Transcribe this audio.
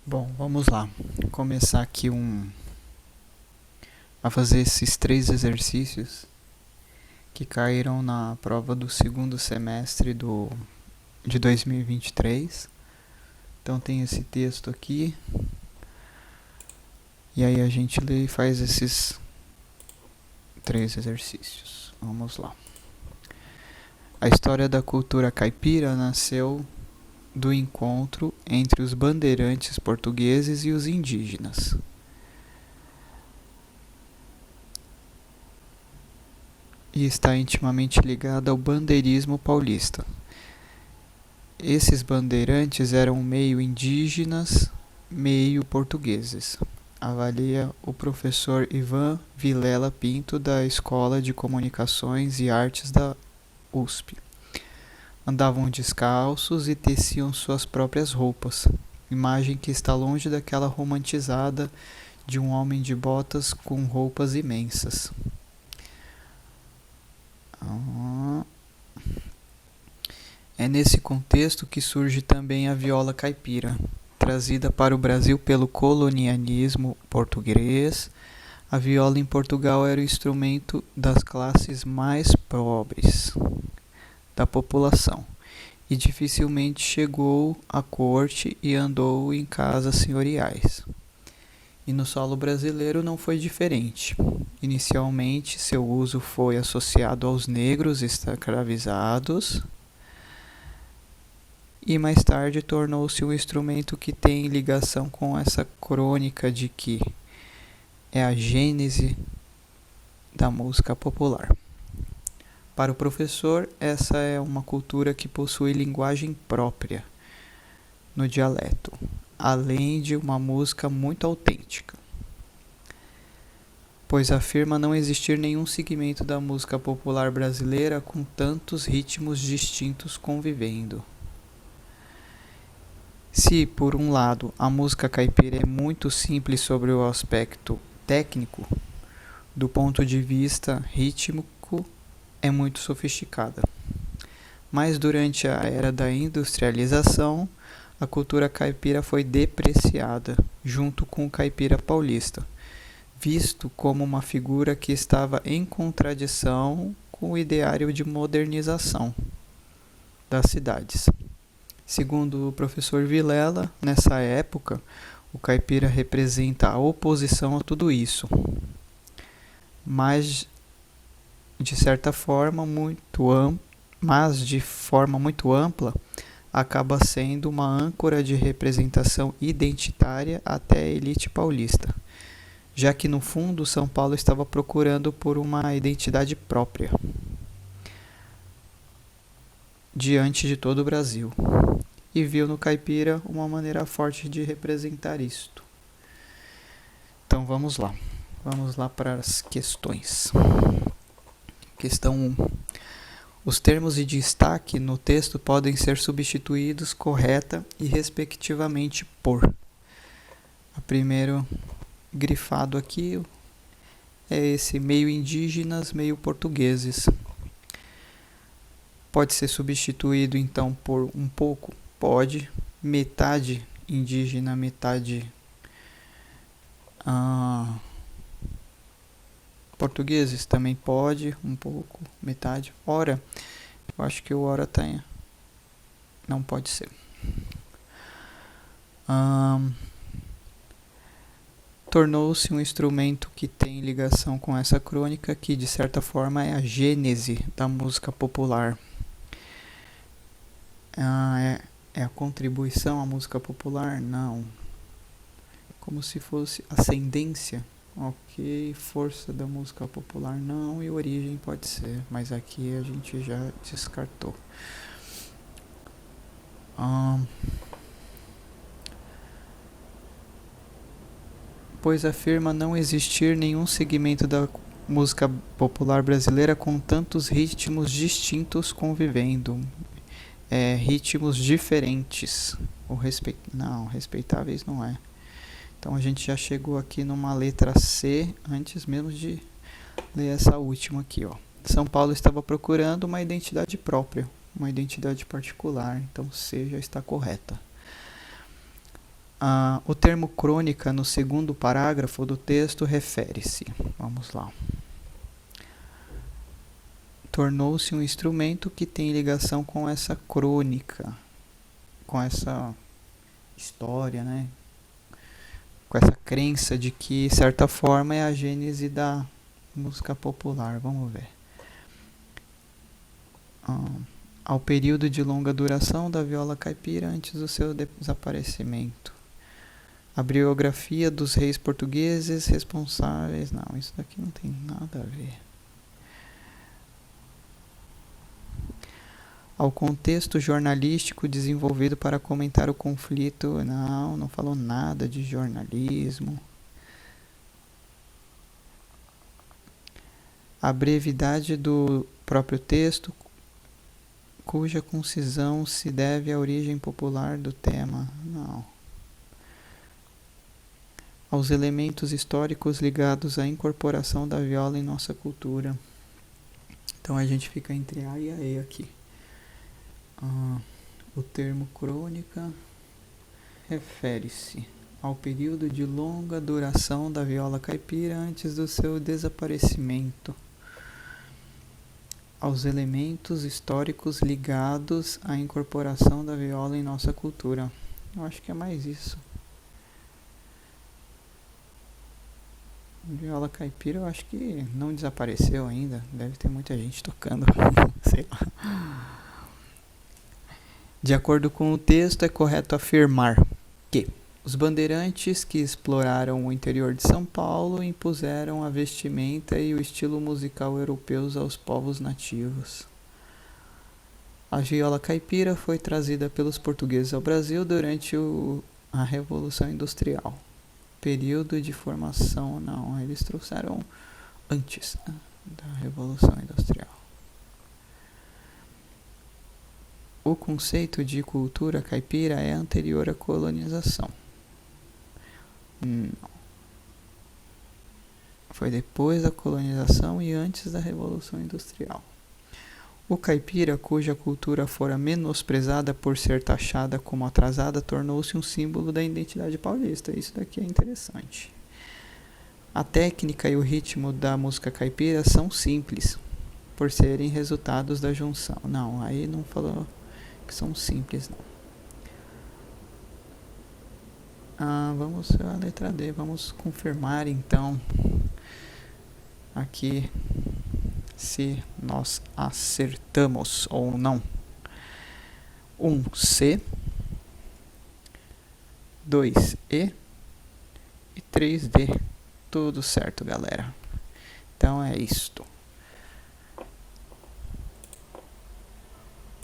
Bom, vamos lá. Começar aqui a fazer esses 3 exercícios que caíram na prova do segundo semestre de 2023. Então tem esse texto aqui. E aí a gente lê e faz esses 3 exercícios. Vamos lá. A história da cultura caipira nasceu do encontro entre os bandeirantes portugueses e os indígenas. E está intimamente ligada ao bandeirismo paulista. Esses bandeirantes eram meio indígenas, meio portugueses. Avalia o professor Ivan Vilela Pinto, da Escola de Comunicações e Artes da USP. Andavam descalços e teciam suas próprias roupas, imagem que está longe daquela romantizada de um homem de botas com roupas imensas. É nesse contexto que surge também a viola caipira, trazida para o Brasil pelo colonialismo português. A viola em Portugal era o instrumento das classes mais pobres da população e dificilmente chegou à corte e andou em casas senhoriais. E no solo brasileiro não foi diferente. Inicialmente, seu uso foi associado aos negros escravizados e mais tarde tornou-se um instrumento que tem ligação com essa crônica de que é a gênese da música popular. Para o professor, essa é uma cultura que possui linguagem própria no dialeto, além de uma música muito autêntica, pois afirma não existir nenhum segmento da música popular brasileira com tantos ritmos distintos convivendo. Se, por um lado, a música caipira é muito simples sobre o aspecto técnico, do ponto de vista rítmico é muito sofisticada. Mas durante a era da industrialização, a cultura caipira foi depreciada, junto com o caipira paulista, visto como uma figura que estava em contradição com o ideário de modernização das cidades. Segundo o professor Vilela, nessa época, o caipira representa a oposição a tudo isso, mas de forma muito ampla, acaba sendo uma âncora de representação identitária até a elite paulista, já que no fundo São Paulo estava procurando por uma identidade própria diante de todo o Brasil, e viu no caipira uma maneira forte de representar isto. Então vamos lá para as questões. Questão 1. Os termos de destaque no texto podem ser substituídos correta e respectivamente por. O primeiro grifado aqui é esse meio indígenas, meio portugueses. Pode ser substituído então por um pouco? Pode. Metade indígena, metade portugueses também pode, um pouco, metade. Ora, eu acho que o ora tá, não pode ser. Tornou-se um instrumento que tem ligação com essa crônica, que de certa forma é a gênese da música popular. É a contribuição à música popular? Não. Como se fosse ascendência. Ok, força da música popular não, e origem pode ser, mas aqui a gente já descartou. Pois afirma não existir nenhum segmento da música popular brasileira com tantos ritmos distintos convivendo. Ritmos diferentes. Não, respeitáveis não é. Então a gente já chegou aqui numa letra C antes mesmo de ler essa última aqui, ó. São Paulo estava procurando uma identidade própria, uma identidade particular, então C já está correta. O termo crônica no segundo parágrafo do texto refere-se, vamos lá, tornou-se um instrumento que tem ligação com essa crônica, com essa história, né? Com essa crença de que, de certa forma, é a gênese da música popular. Vamos ver. Ao período de longa duração da viola caipira antes do seu desaparecimento. A biografia dos reis portugueses responsáveis. Não, isso daqui não tem nada a ver. Ao contexto jornalístico desenvolvido para comentar o conflito. Não falou nada de jornalismo. A brevidade do próprio texto, cuja concisão se deve à origem popular do tema. Não. Aos elementos históricos ligados à incorporação da viola em nossa cultura. Então a gente fica entre A e a E aqui. O termo crônica refere-se ao período de longa duração da viola caipira antes do seu desaparecimento, aos elementos históricos ligados à incorporação da viola em nossa cultura. Eu acho que é mais isso. Viola caipira eu acho que não desapareceu ainda, deve ter muita gente tocando, sei lá. De acordo com o texto, é correto afirmar que os bandeirantes que exploraram o interior de São Paulo impuseram a vestimenta e o estilo musical europeus aos povos nativos. A viola caipira foi trazida pelos portugueses ao Brasil durante a Revolução Industrial. Período de formação, não, eles trouxeram antes da Revolução Industrial. O conceito de cultura caipira é anterior à colonização. Não. Foi depois da colonização e antes da Revolução Industrial. O caipira, cuja cultura fora menosprezada por ser taxada como atrasada, tornou-se um símbolo da identidade paulista. Isso daqui é interessante. A técnica e o ritmo da música caipira são simples, por serem resultados da junção. Não, aí não falou que são simples, não. Vamos a letra D, vamos confirmar então aqui se nós acertamos ou não. 1C, 2E e 3D. Tudo certo, galera. Então é isto.